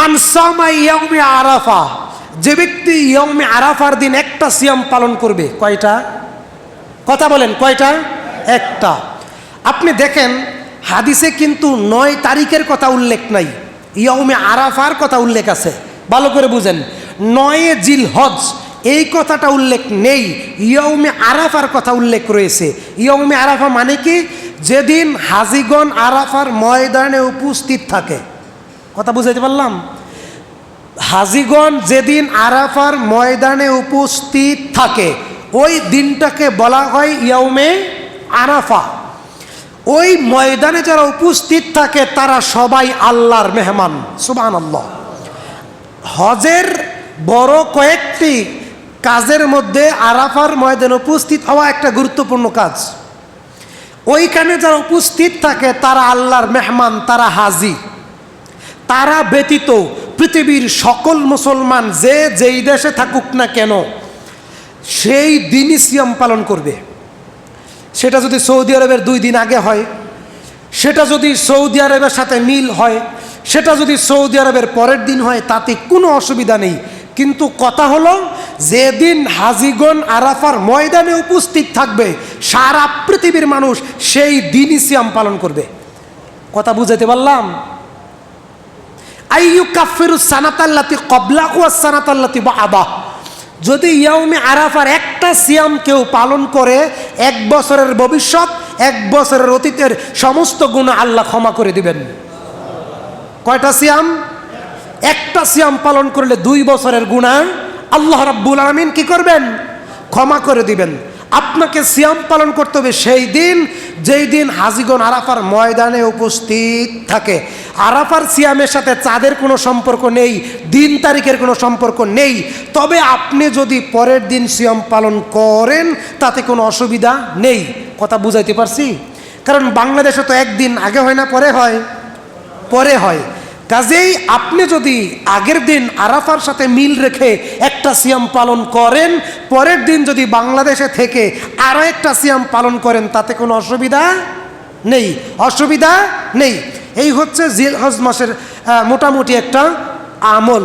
মান সামা ইয়াউমে আরাফা, যে ব্যক্তি ইয়াউমে আরাফার দিন একটা সিয়াম পালন করবে, কয়টা? কথা বলেন, কয়টা? একটা। আপনি দেখেন হাদিসে কিন্তু 9 তারিখের কথা উল্লেখ নাই, ইয়াউমে আরাফার কথা উল্লেখ আছে। ভালো করে বুঝেন, 9 জিলহজ এই কথাটা উল্লেখ নেই, ইয়াউমে আরাফার কথা উল্লেখ রয়েছে। ইয়াউমে আরাফা মানে কি? যেদিন হাজিগণ আরাফার ময়দানে উপস্থিত থাকে। কথা বুঝাইতে পারলাম? হাজিগণ যেদিন আরাফার ময়দানে উপস্থিত থাকে ওই দিনটাকে বলা হয় ইয়াউমে আরাফা। ওই ময়দানে যারা উপস্থিত থাকে তারা সবাই আল্লাহর মেহমান। সুবহানাল্লাহ। হজের বড় কয়েকটি কাজের মধ্যে আরাফার ময়দানে উপস্থিত হওয়া একটা গুরুত্বপূর্ণ কাজ। ওইখানে যারা উপস্থিত থাকে তারা আল্লাহর মেহমান, তারা হাজি। তারা ব্যতীত পৃথিবীর সকল মুসলমান যে যেই দেশে থাকুক না কেন সেই দিনই সিয়াম পালন করবে। সেটা যদি সৌদি আরবের 2 দিন আগে হয়, সেটা যদি সৌদি আরবের সাথে মিল হয়, সেটা যদি সৌদি আরবের পরের দিন হয়, তাতে কোনো অসুবিধা নেই। কিন্তু কথা হলো যেদিন হাজিগণ আরাফার ময়দানে উপস্থিত থাকবে সারা পৃথিবীর মানুষ সেই দিনই সিয়াম পালন করবে। কথা বুঝাতে পারলাম? আইয়ুকাফিরু সানাতাল্লাতি ক্বাবলাহু ওয়াস সানাতাল্লাতি বা'দাহ, যদি ইয়াউমে আরাফার একটা সিয়াম কেউ পালন করে 1 বছরের ভবিষ্যৎ, 1 বছরের অতীতের সমস্ত গুনাহ আল্লাহ ক্ষমা করে দিবেন। কয়টা সিয়াম? একটা সিয়াম পালন করলে 2 বছরের গুনাহ আল্লাহ রাব্বুল আলামিন কি করবেন? ক্ষমা করে দিবেন। আপনাকে সিয়াম পালন করতে হবে সেই দিন যেই দিন হাজিগণ আরাফার ময়দানে উপস্থিত থাকে। আরাফার সিয়ামের সাথে চাঁদের কোনো সম্পর্ক নেই, দিন তারিখের কোনো সম্পর্ক নেই। তবে আপনি যদি পরের দিন সিয়াম পালন করেন তাতে কোনো অসুবিধা নেই। কথা বুঝাইতে পারছি? কারণ বাংলাদেশে তো একদিন আগে হয় না, পরে হয়? পরে হয়। কাজেই আপনি যদি আগের দিন আরাফার সাথে মিল রেখে একটা সিয়াম পালন করেন, পরের দিন যদি বাংলাদেশে থেকে আরও একটা সিয়াম পালন করেন তাতে কোনো অসুবিধা নেই, অসুবিধা নেই। এই হচ্ছে জিলহজ মাসের মোটামুটি একটা আমল।